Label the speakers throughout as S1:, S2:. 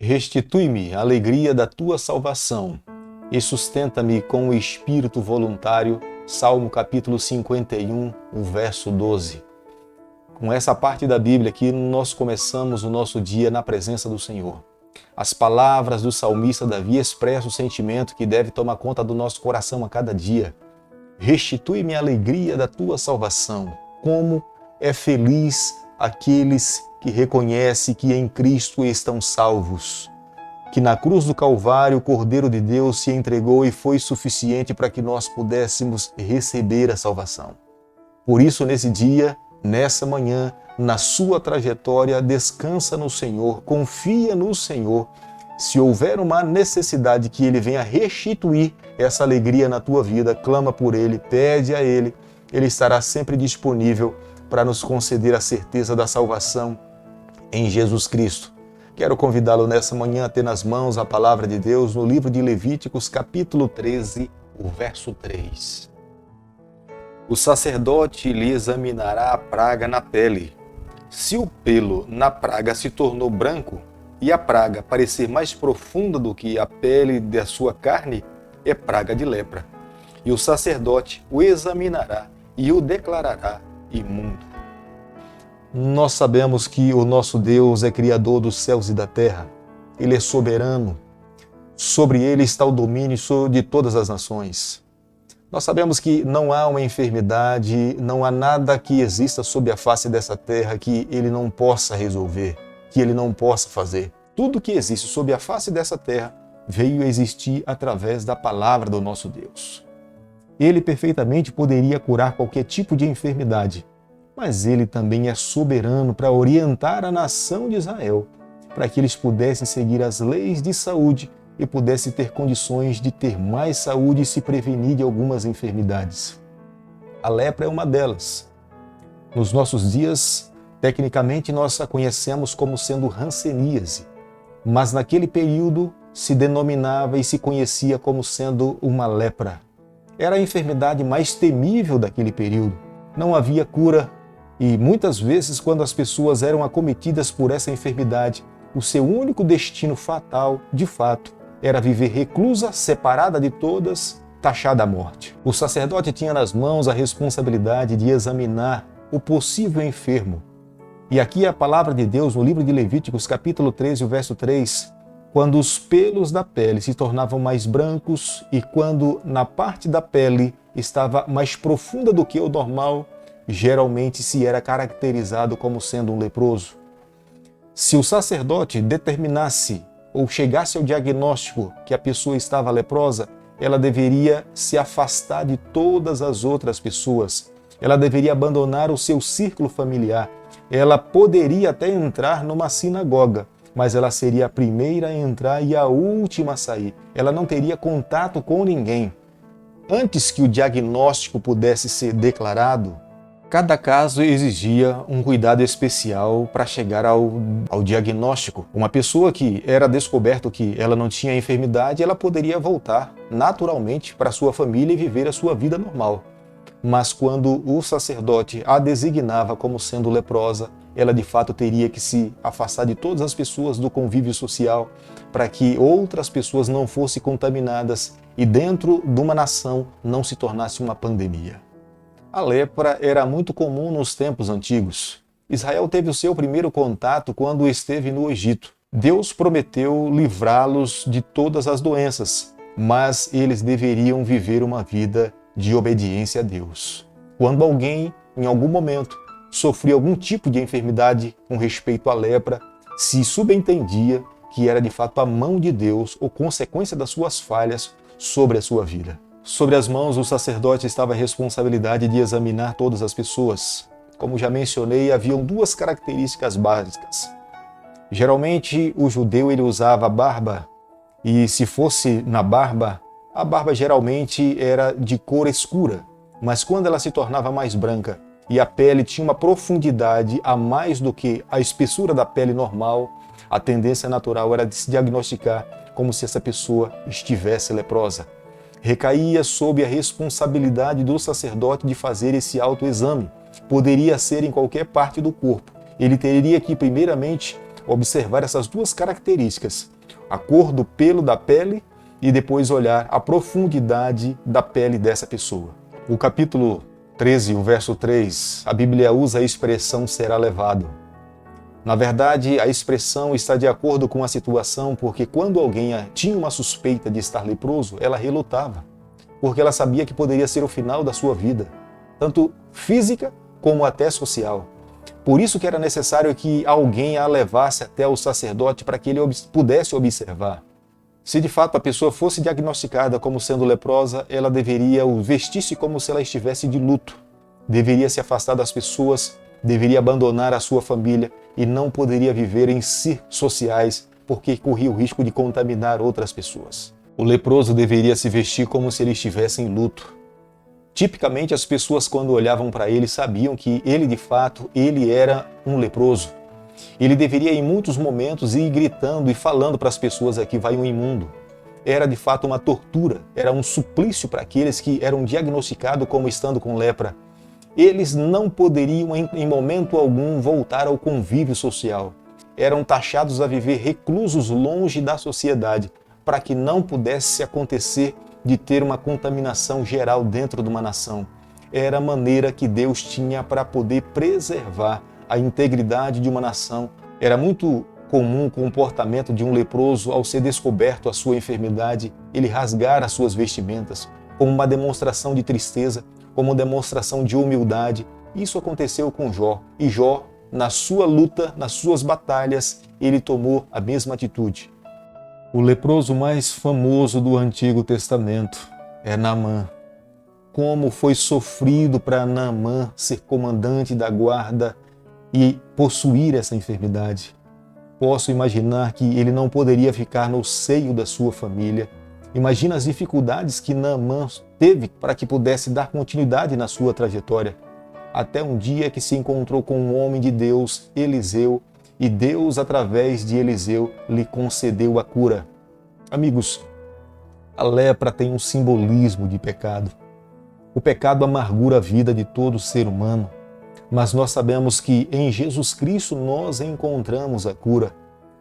S1: Restitui-me a alegria da tua salvação e sustenta-me com o espírito voluntário. Salmo capítulo 51, o verso 12. Com essa parte da Bíblia aqui, nós começamos o nosso dia na presença do Senhor. As palavras do salmista Davi expressam o sentimento que deve tomar conta do nosso coração a cada dia. Restitui-me a alegria da tua salvação. Como é feliz aqueles que reconhecem que em Cristo estão salvos. Que na cruz do Calvário o Cordeiro de Deus se entregou e foi suficiente para que nós pudéssemos receber a salvação. Por isso, nesse dia, nessa manhã, na sua trajetória, descansa no Senhor, confia no Senhor. Se houver uma necessidade que Ele venha restituir essa alegria na tua vida, clama por Ele, pede a Ele. Ele estará sempre disponível para nos conceder a certeza da salvação em Jesus Cristo. Quero convidá-lo nessa manhã a ter nas mãos a palavra de Deus no livro de Levíticos, capítulo 13, o verso 3. O sacerdote lhe examinará a praga na pele. Se o pelo na praga se tornou branco e a praga parecer mais profunda do que a pele da sua carne, é praga de lepra. E o sacerdote o examinará e o declarará imundo. Nós sabemos que o nosso Deus é Criador dos céus e da terra. Ele é soberano. Sobre Ele está o domínio de todas as nações. Nós sabemos que não há uma enfermidade, não há nada que exista sobre a face dessa terra que Ele não possa resolver, que Ele não possa fazer. Tudo que existe sobre a face dessa terra veio a existir através da palavra do nosso Deus. Ele perfeitamente poderia curar qualquer tipo de enfermidade, mas Ele também é soberano para orientar a nação de Israel, para que eles pudessem seguir as leis de saúde e pudesse ter condições de ter mais saúde e se prevenir de algumas enfermidades. A lepra é uma delas. Nos nossos dias, tecnicamente, nós a conhecemos como sendo hanseníase, mas naquele período se denominava e se conhecia como sendo uma lepra. Era a enfermidade mais temível daquele período. Não havia cura e muitas vezes, quando as pessoas eram acometidas por essa enfermidade, o seu único destino fatal, de fato, era viver reclusa, separada de todas, taxada à morte. O sacerdote tinha nas mãos a responsabilidade de examinar o possível enfermo. E aqui a palavra de Deus no livro de Levíticos, capítulo 13, o verso 3, quando os pelos da pele se tornavam mais brancos e quando na parte da pele estava mais profunda do que o normal, geralmente se era caracterizado como sendo um leproso. Se o sacerdote determinasse ou chegasse ao diagnóstico que a pessoa estava leprosa, ela deveria se afastar de todas as outras pessoas. Ela deveria abandonar o seu círculo familiar. Ela poderia até entrar numa sinagoga, mas ela seria a primeira a entrar e a última a sair. Ela não teria contato com ninguém. Antes que o diagnóstico pudesse ser declarado, cada caso exigia um cuidado especial para chegar ao diagnóstico. Uma pessoa que era descoberto que ela não tinha enfermidade, ela poderia voltar naturalmente para sua família e viver a sua vida normal. Mas quando o sacerdote a designava como sendo leprosa, ela de fato teria que se afastar de todas as pessoas do convívio social para que outras pessoas não fossem contaminadas e dentro de uma nação não se tornasse uma pandemia. A lepra era muito comum nos tempos antigos. Israel teve o seu primeiro contato quando esteve no Egito. Deus prometeu livrá-los de todas as doenças, mas eles deveriam viver uma vida de obediência a Deus. Quando alguém, em algum momento, sofria algum tipo de enfermidade com respeito à lepra, se subentendia que era de fato a mão de Deus ou consequência das suas falhas sobre a sua vida. Sobre as mãos do sacerdote estava a responsabilidade de examinar todas as pessoas. Como já mencionei, haviam duas características básicas. Geralmente, o judeu ele usava barba, e se fosse na barba, a barba geralmente era de cor escura, mas quando ela se tornava mais branca e a pele tinha uma profundidade a mais do que a espessura da pele normal, a tendência natural era de se diagnosticar como se essa pessoa estivesse leprosa. Recaía sob a responsabilidade do sacerdote de fazer esse autoexame. Poderia ser em qualquer parte do corpo. Ele teria que, primeiramente, observar essas duas características. a cor do pelo da pele e depois olhar a profundidade da pele dessa pessoa. O capítulo 13, o verso 3, a Bíblia usa a expressão será levado. Na verdade, a expressão está de acordo com a situação, porque quando alguém tinha uma suspeita de estar leproso, ela relutava, porque ela sabia que poderia ser o final da sua vida, tanto física como até social. Por isso que era necessário que alguém a levasse até o sacerdote para que ele pudesse observar. Se de fato a pessoa fosse diagnosticada como sendo leprosa, ela deveria vestir-se como se ela estivesse de luto, deveria se afastar das pessoas, deveria abandonar a sua família e não poderia viver em círculos sociais porque corria o risco de contaminar outras pessoas. O leproso deveria se vestir como se ele estivesse em luto. Tipicamente as pessoas quando olhavam para ele sabiam que ele de fato ele era um leproso. Ele deveria em muitos momentos ir gritando e falando para as pessoas aqui vai um imundo. Era de fato uma tortura, era um suplício para aqueles que eram diagnosticados como estando com lepra. Eles não poderiam em momento algum voltar ao convívio social. Eram taxados a viver reclusos longe da sociedade, para que não pudesse acontecer de ter uma contaminação geral dentro de uma nação. Era a maneira que Deus tinha para poder preservar a integridade de uma nação. Era muito comum o comportamento de um leproso ao ser descoberto a sua enfermidade, ele rasgar as suas vestimentas, como uma demonstração de tristeza, como demonstração de humildade. Isso aconteceu com Jó. E Jó, na sua luta, nas suas batalhas, ele tomou a mesma atitude. O leproso mais famoso do Antigo Testamento é Naamã. Como foi sofrido para Naamã ser comandante da guarda e possuir essa enfermidade. Posso imaginar que ele não poderia ficar no seio da sua família. Imagina as dificuldades que Naamã teve para que pudesse dar continuidade na sua trajetória. Até um dia que se encontrou com um homem de Deus, Eliseu, e Deus, através de Eliseu, lhe concedeu a cura. Amigos, a lepra tem um simbolismo de pecado. O pecado amargura a vida de todo ser humano, mas nós sabemos que em Jesus Cristo nós encontramos a cura.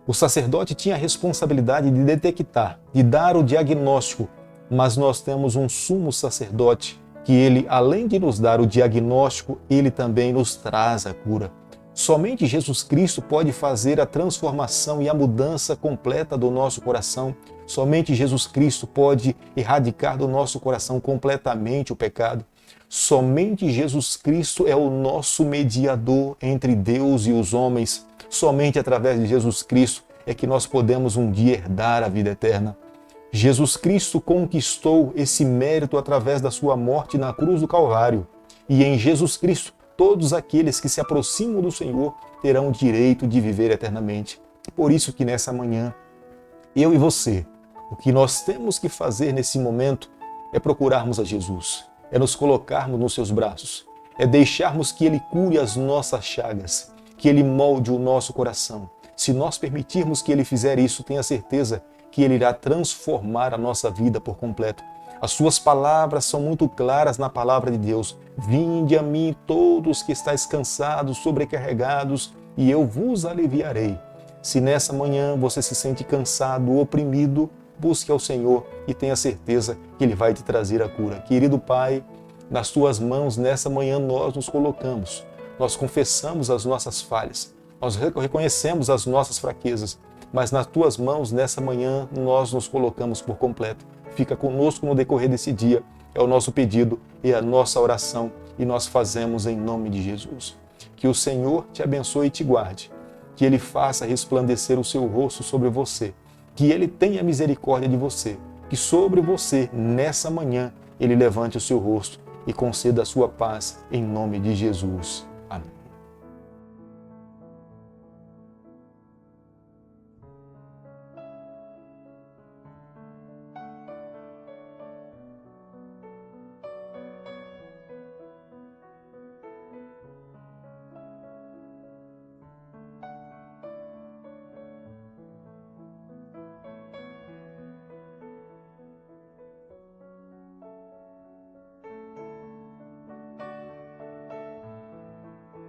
S1: O sacerdote tinha a responsabilidade de detectar, de dar o diagnóstico, mas nós temos um sumo sacerdote que ele, além de nos dar o diagnóstico, ele também nos traz a cura. Somente Jesus Cristo pode fazer a transformação e a mudança completa do nosso coração. Somente Jesus Cristo pode erradicar do nosso coração completamente o pecado. Somente Jesus Cristo é o nosso mediador entre Deus e os homens. Somente através de Jesus Cristo é que nós podemos um dia herdar a vida eterna. Jesus Cristo conquistou esse mérito através da sua morte na cruz do Calvário. E em Jesus Cristo, todos aqueles que se aproximam do Senhor terão o direito de viver eternamente. Por isso que nessa manhã, eu e você, o que nós temos que fazer nesse momento é procurarmos a Jesus, é nos colocarmos nos seus braços, é deixarmos que Ele cure as nossas chagas, que Ele molde o nosso coração. Se nós permitirmos que Ele fizer isso, tenha certeza que Ele irá transformar a nossa vida por completo. As suas palavras são muito claras na palavra de Deus. Vinde a mim todos que estáis cansados, sobrecarregados, e eu vos aliviarei. Se nessa manhã você se sente cansado, oprimido, busque ao Senhor e tenha certeza que Ele vai te trazer a cura. Querido Pai, nas Tuas mãos nessa manhã nós nos colocamos. Nós confessamos as nossas falhas, nós reconhecemos as nossas fraquezas, mas nas Tuas mãos nessa manhã nós nos colocamos por completo. Fica conosco no decorrer desse dia, é o nosso pedido e a nossa oração, e nós fazemos em nome de Jesus. Que o Senhor te abençoe e te guarde, que Ele faça resplandecer o seu rosto sobre você, que Ele tenha misericórdia de você, que sobre você, nessa manhã, Ele levante o seu rosto e conceda a sua paz em nome de Jesus.